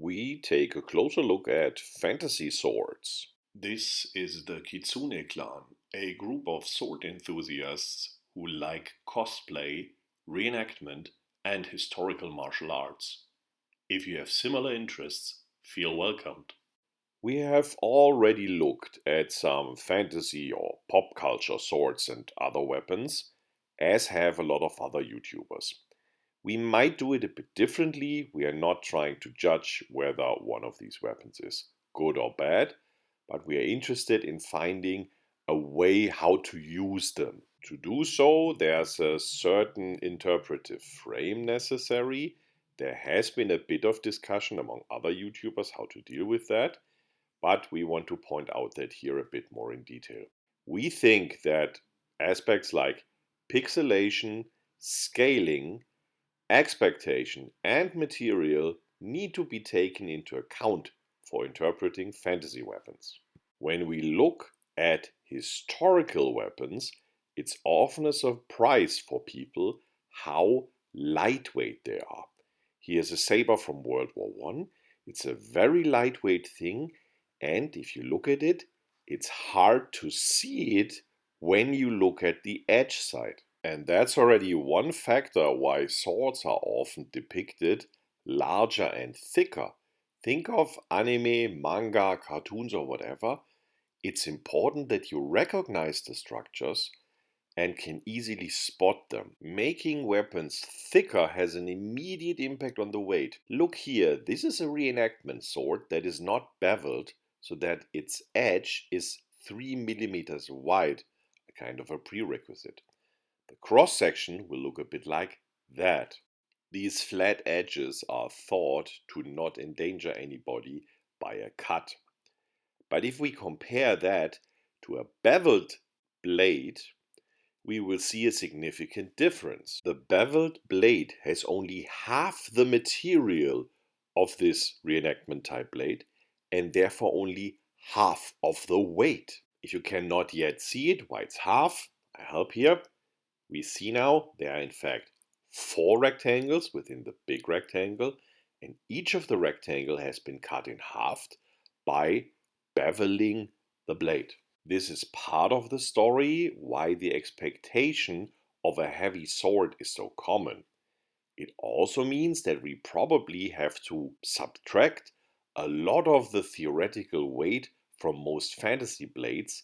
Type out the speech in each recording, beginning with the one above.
we take a closer look at fantasy swords. This is the Kitsune clan, a group of sword enthusiasts who like cosplay, reenactment, and historical martial arts. If you have similar interests, feel welcomed. We have already looked at some fantasy or pop culture swords and other weapons, as have a lot of other YouTubers. We might do it a bit differently. We are not trying to judge whether one of these weapons is good or bad, but we are interested in finding a way how to use them. To do so, there's a certain interpretive frame necessary. There has been a bit of discussion among other YouTubers how to deal with that, but we want to point out that here a bit more in detail. We think that aspects like pixelation, scaling, expectation and material need to be taken into account for interpreting fantasy weapons. When we look at historical weapons, it's often a surprise for people how lightweight they are. Here's a saber from World War I. It's a very lightweight thing, and if you look at it, it's hard to see it when you look at the edge side. And that's already one factor why swords are often depicted larger and thicker. Think of anime, manga, cartoons, or whatever. It's important that you recognize the structures and can easily spot them. Making weapons thicker has an immediate impact on the weight. Look here, this is a reenactment sword that is not beveled, so that its edge is 3 millimeters wide, a kind of a prerequisite. The cross section will look a bit like that. These flat edges are thought to not endanger anybody by a cut. But if we compare that to a beveled blade, we will see a significant difference. The beveled blade has only half the material of this reenactment type blade and therefore only half of the weight. If you cannot yet see it, why it's half, I help here. We see now there are in fact 4 rectangles within the big rectangle, and each of the rectangle has been cut in half by beveling the blade. This is part of the story why the expectation of a heavy sword is so common. It also means that we probably have to subtract a lot of the theoretical weight from most fantasy blades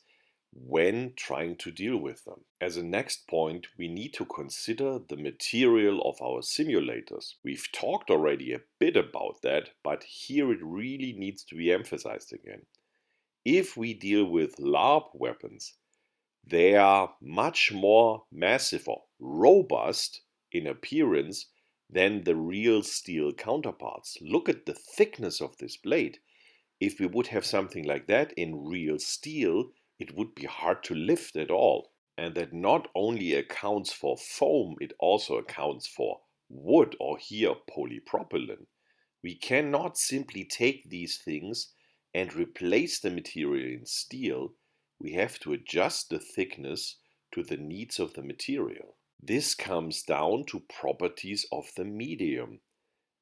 when trying to deal with them. As a next point, we need to consider the material of our simulators. We've talked already a bit about that, but here it really needs to be emphasized again. If we deal with LARP weapons, they are much more massive or robust in appearance than the real steel counterparts. Look at the thickness of this blade. If we would have something like that in real steel, it would be hard to lift at all. And that not only accounts for foam, it also accounts for wood, or here polypropylene. We cannot simply take these things and replace the material in steel. We have to adjust the thickness to the needs of the material. This comes down to properties of the medium.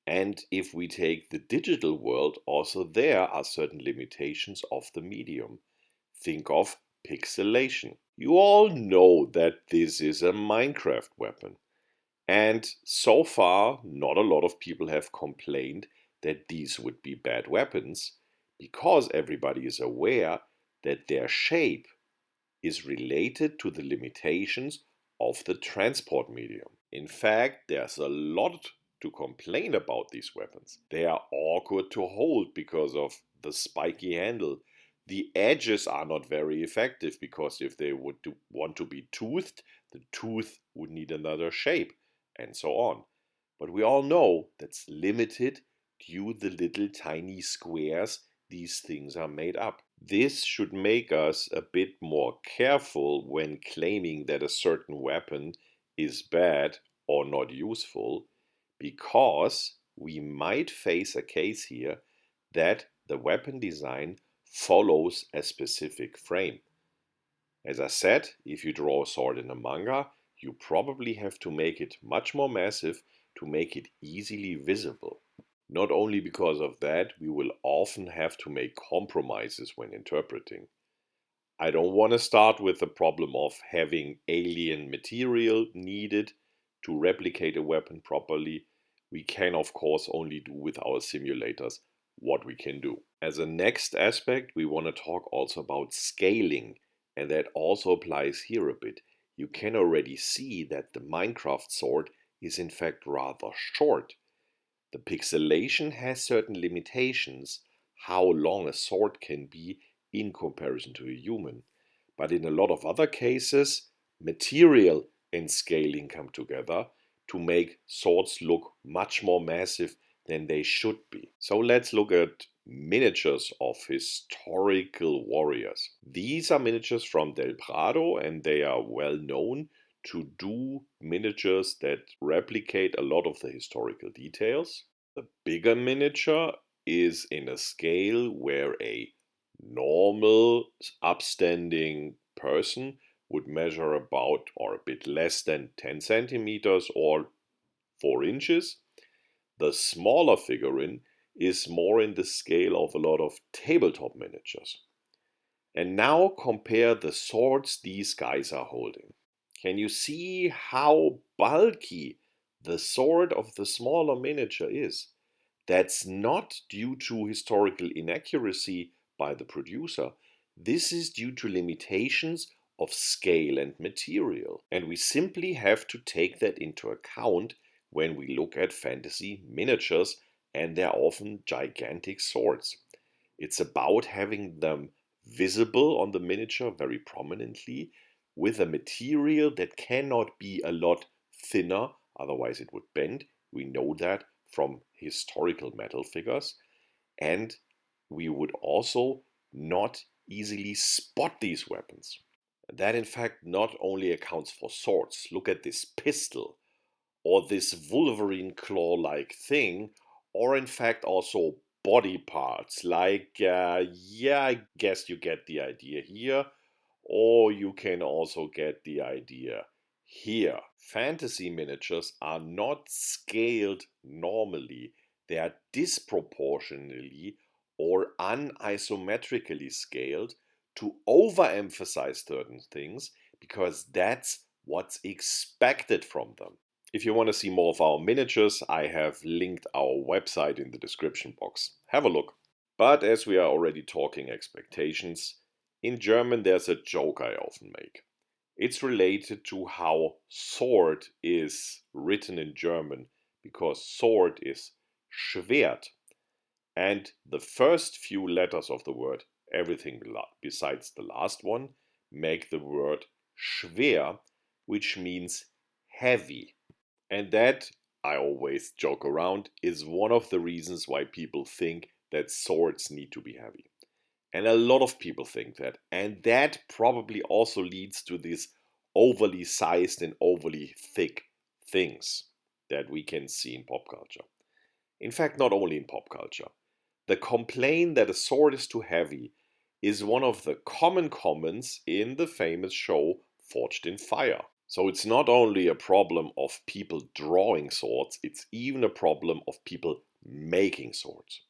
And if we take the digital world, also there are certain limitations of the medium. Think of pixelation. You all know that this is a Minecraft weapon. And so far, not a lot of people have complained that these would be bad weapons, because everybody is aware that their shape is related to the limitations of the transport medium. In fact, there's a lot to complain about these weapons. They are awkward to hold because of the spiky handle. The edges are not very effective because if they would want to be toothed, the tooth would need another shape, and so on. But we all know that's limited due to the little tiny squares these things are made up. This should make us a bit more careful when claiming that a certain weapon is bad or not useful, because we might face a case here that the weapon design follows a specific frame. As I said, if you draw a sword in a manga, you probably have to make it much more massive to make it easily visible. Not only because of that, we will often have to make compromises when interpreting. I don't want to start with the problem of having alien material needed to replicate a weapon properly. We can, of course, only do with our simulators what we can do. As a next aspect, we want to talk also about scaling, and that also applies here a bit. You can already see that the Minecraft sword is in fact rather short. The pixelation has certain limitations, how long a sword can be in comparison to a human. But in a lot of other cases, material and scaling come together to make swords look much more massive than they should be. So let's look at miniatures of historical warriors. These are miniatures from Del Prado, and they are well known to do miniatures that replicate a lot of the historical details. The bigger miniature is in a scale where a normal upstanding person would measure about or a bit less than 10 centimeters or 4 inches. The smaller figurine is more in the scale of a lot of tabletop miniatures. And now compare the swords these guys are holding. Can you see how bulky the sword of the smaller miniature is? That's not due to historical inaccuracy by the producer. This is due to limitations of scale and material. And we simply have to take that into account when we look at fantasy miniatures and their often gigantic swords. It's about having them visible on the miniature very prominently with a material that cannot be a lot thinner, otherwise it would bend. We know that from historical metal figures, and we would also not easily spot these weapons. That in fact not only accounts for swords. Look at this pistol or this Wolverine claw like thing, or in fact also body parts like, yeah, I guess you get the idea here, or you can also get the idea here. Fantasy miniatures are not scaled normally, they are disproportionately or unisometrically scaled to overemphasize certain things because that's what's expected from them. If you want to see more of our miniatures, I have linked our website in the description box. Have a look. But as we are already talking expectations, in German there's a joke I often make. It's related to how sword is written in German, because sword is Schwert. And the first few letters of the word, everything besides the last one, make the word schwer, which means heavy. And that, I always joke around, is one of the reasons why people think that swords need to be heavy. And a lot of people think that. And that probably also leads to these overly sized and overly thick things that we can see in pop culture. In fact, not only in pop culture. The complaint that a sword is too heavy is one of the common comments in the famous show Forged in Fire. So it's not only a problem of people drawing swords, it's even a problem of people making swords.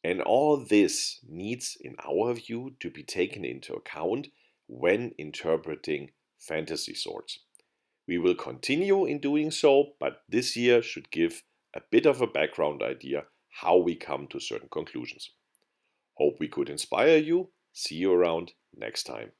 And all this needs, in our view, to be taken into account when interpreting fantasy swords. We will continue in doing so, but this year should give a bit of a background idea how we come to certain conclusions. Hope we could inspire you. See you around next time.